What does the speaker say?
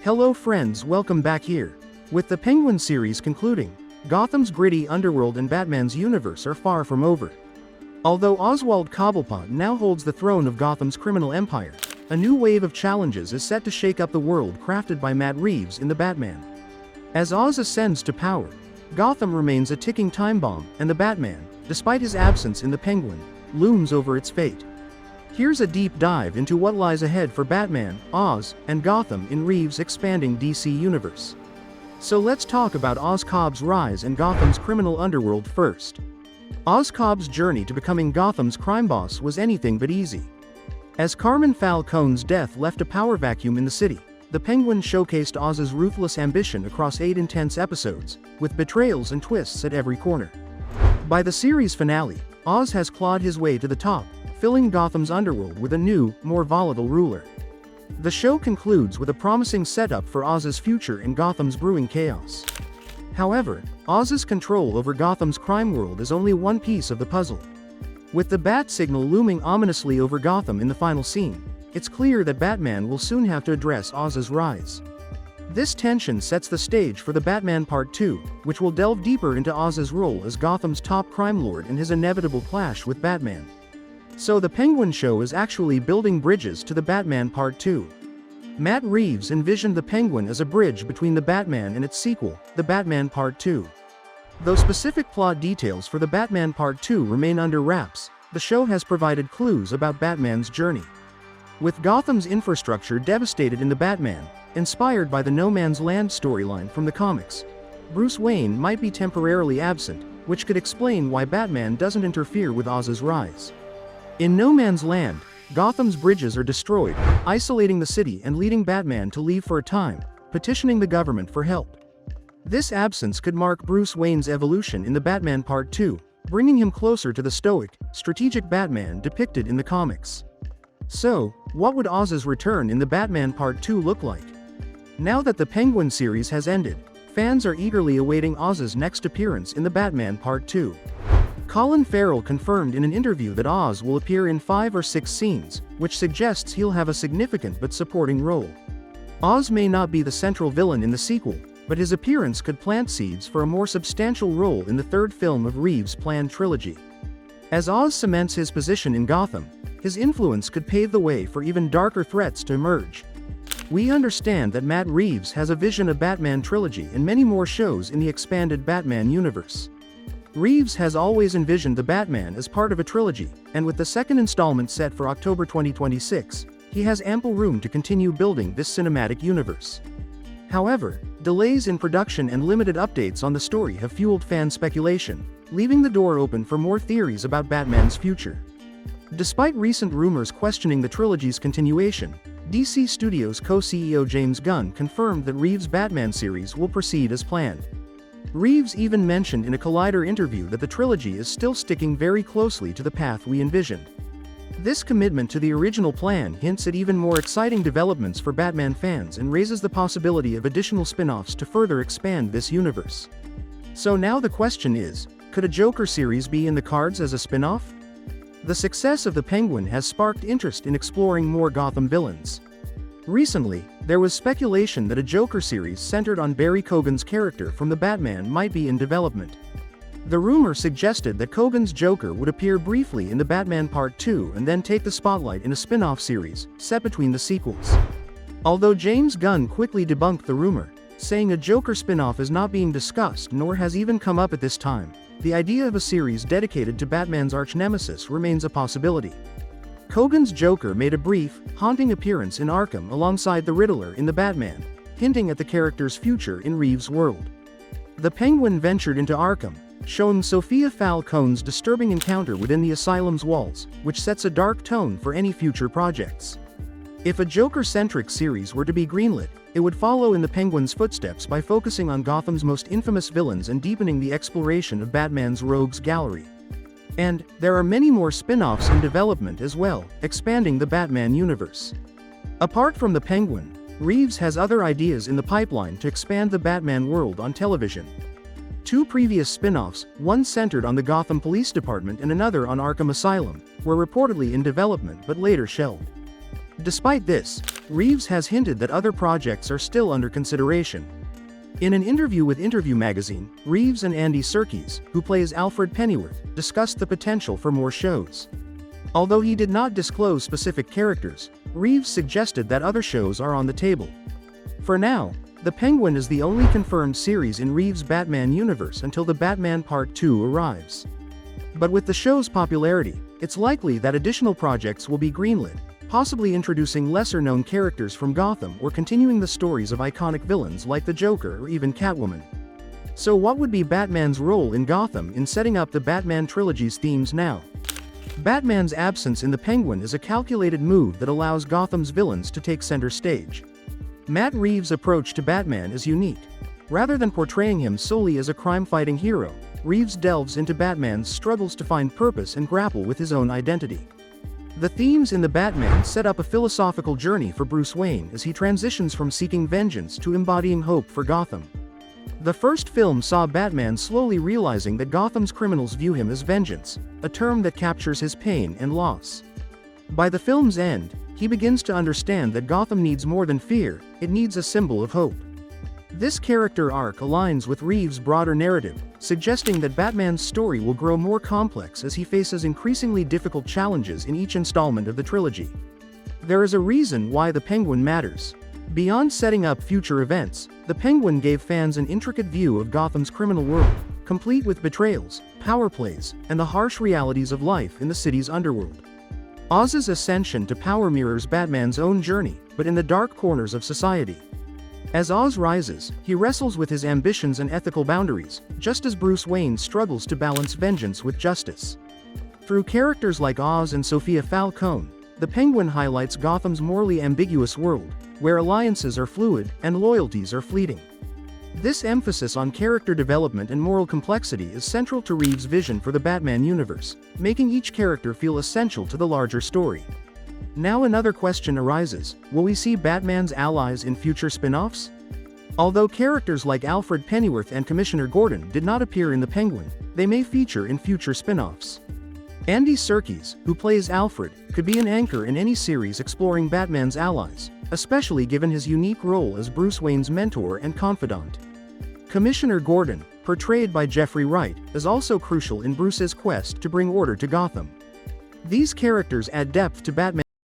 Hello friends, welcome back here. With the Penguin series concluding, Gotham's gritty underworld and Batman's universe are far from over. Although Oswald Cobblepot now holds the throne of Gotham's criminal empire, a new wave of challenges is set to shake up the world crafted by Matt Reeves in the Batman. As Oz ascends to power, Gotham remains a ticking time bomb, and the Batman, despite his absence in the Penguin, looms over its fate. Here's a deep dive into what lies ahead for Batman, Oz, and Gotham in Reeves' expanding DC universe. So let's talk about Oz Cobb's rise and Gotham's criminal underworld first. Oz Cobb's journey to becoming Gotham's crime boss was anything but easy. As Carmine Falcone's death left a power vacuum in the city, the Penguin showcased Oz's ruthless ambition across 8 intense episodes, with betrayals and twists at every corner. By the series finale, Oz has clawed his way to the top, filling Gotham's underworld with a new, more volatile ruler. The show concludes with a promising setup for Oz's future in Gotham's brewing chaos. However, Oz's control over Gotham's crime world is only one piece of the puzzle. With the bat signal looming ominously over Gotham in the final scene, it's clear that Batman will soon have to address Oz's rise. This tension sets the stage for the Batman Part 2, which will delve deeper into Oz's role as Gotham's top crime lord and his inevitable clash with Batman. So the Penguin show is actually building bridges to the Batman Part 2. Matt Reeves envisioned the Penguin as a bridge between the Batman and its sequel, the Batman Part 2. Though specific plot details for the Batman Part 2 remain under wraps, the show has provided clues about Batman's journey. With Gotham's infrastructure devastated in the Batman, inspired by the No Man's Land storyline from the comics, Bruce Wayne might be temporarily absent, which could explain why Batman doesn't interfere with Oz's rise. In No Man's Land, Gotham's bridges are destroyed, isolating the city and leading Batman to leave for a time, petitioning the government for help. This absence could mark Bruce Wayne's evolution in the Batman Part 2, bringing him closer to the stoic, strategic Batman depicted in the comics. So, what would Oz's return in the Batman Part 2 look like? Now that the Penguin series has ended, fans are eagerly awaiting Oz's next appearance in the Batman Part 2. Colin Farrell confirmed in an interview that Oz will appear in 5 or 6 scenes, which suggests he'll have a significant but supporting role. Oz may not be the central villain in the sequel, but his appearance could plant seeds for a more substantial role in the third film of Reeves' planned trilogy. As Oz cements his position in Gotham, his influence could pave the way for even darker threats to emerge. We understand that Matt Reeves has a vision of Batman trilogy and many more shows in the expanded Batman universe. Reeves has always envisioned the Batman as part of a trilogy, and with the second installment set for October 2026, he has ample room to continue building this cinematic universe. However, delays in production and limited updates on the story have fueled fan speculation, leaving the door open for more theories about Batman's future. Despite recent rumors questioning the trilogy's continuation, DC Studios co-CEO James Gunn confirmed that Reeves' Batman series will proceed as planned. Reeves even mentioned in a Collider interview that the trilogy is still sticking very closely to the path we envisioned. This commitment to the original plan hints at even more exciting developments for Batman fans and raises the possibility of additional spin-offs to further expand this universe. So now the question is, could a Joker series be in the cards as a spin-off? The success of the Penguin has sparked interest in exploring more Gotham villains. Recently, there was speculation that a Joker series centered on Barry Keoghan's character from the Batman might be in development. The rumor suggested that Keoghan's Joker would appear briefly in the Batman Part 2 and then take the spotlight in a spin-off series, set between the sequels. Although James Gunn quickly debunked the rumor, saying a Joker spin-off is not being discussed nor has even come up at this time, the idea of a series dedicated to Batman's arch-nemesis remains a possibility. Keoghan's Joker made a brief, haunting appearance in Arkham alongside the Riddler in the Batman, hinting at the character's future in Reeves' world. The Penguin ventured into Arkham, showing Sophia Falcone's disturbing encounter within the asylum's walls, which sets a dark tone for any future projects. If a Joker-centric series were to be greenlit, it would follow in the Penguin's footsteps by focusing on Gotham's most infamous villains and deepening the exploration of Batman's rogues gallery. And there are many more spin-offs in development as well, expanding the Batman universe. Apart from the Penguin, Reeves has other ideas in the pipeline to expand the Batman world on television. 2 previous spin-offs, one centered on the Gotham Police Department and another on Arkham Asylum, were reportedly in development but later shelved. Despite this, Reeves has hinted that other projects are still under consideration. In an interview with Interview magazine, Reeves and Andy Serkis, who plays Alfred Pennyworth, discussed the potential for more shows. Although he did not disclose specific characters, Reeves suggested that other shows are on the table. For now, The Penguin is the only confirmed series in Reeves' Batman universe until The Batman Part 2 arrives. But with the show's popularity, it's likely that additional projects will be greenlit, possibly introducing lesser-known characters from Gotham or continuing the stories of iconic villains like the Joker or even Catwoman. So what would be Batman's role in Gotham in setting up the Batman trilogy's themes now? Batman's absence in The Penguin is a calculated move that allows Gotham's villains to take center stage. Matt Reeves' approach to Batman is unique. Rather than portraying him solely as a crime-fighting hero, Reeves delves into Batman's struggles to find purpose and grapple with his own identity. The themes in The Batman set up a philosophical journey for Bruce Wayne as he transitions from seeking vengeance to embodying hope for Gotham. The first film saw Batman slowly realizing that Gotham's criminals view him as vengeance, a term that captures his pain and loss. By the film's end, he begins to understand that Gotham needs more than fear, it needs a symbol of hope. This character arc aligns with Reeves' broader narrative, suggesting that Batman's story will grow more complex as he faces increasingly difficult challenges in each installment of the trilogy. There is a reason why The Penguin matters. Beyond setting up future events, The Penguin gave fans an intricate view of Gotham's criminal world, complete with betrayals, power plays, and the harsh realities of life in the city's underworld. Oz's ascension to power mirrors Batman's own journey, but in the dark corners of society. As Oz rises, he wrestles with his ambitions and ethical boundaries, just as Bruce Wayne struggles to balance vengeance with justice. Through characters like Oz and Sophia Falcone, The Penguin highlights Gotham's morally ambiguous world, where alliances are fluid and loyalties are fleeting. This emphasis on character development and moral complexity is central to Reeves' vision for the Batman universe, making each character feel essential to the larger story. Now another question arises: will we see Batman's allies in future spin-offs? Although characters like Alfred Pennyworth and Commissioner Gordon did not appear in The Penguin, they may feature in future spin-offs. Andy Serkis, who plays Alfred, could be an anchor in any series exploring Batman's allies, especially given his unique role as Bruce Wayne's mentor and confidant. Commissioner Gordon, portrayed by Jeffrey Wright, is also crucial in Bruce's quest to bring order to Gotham. These characters add depth to Batman's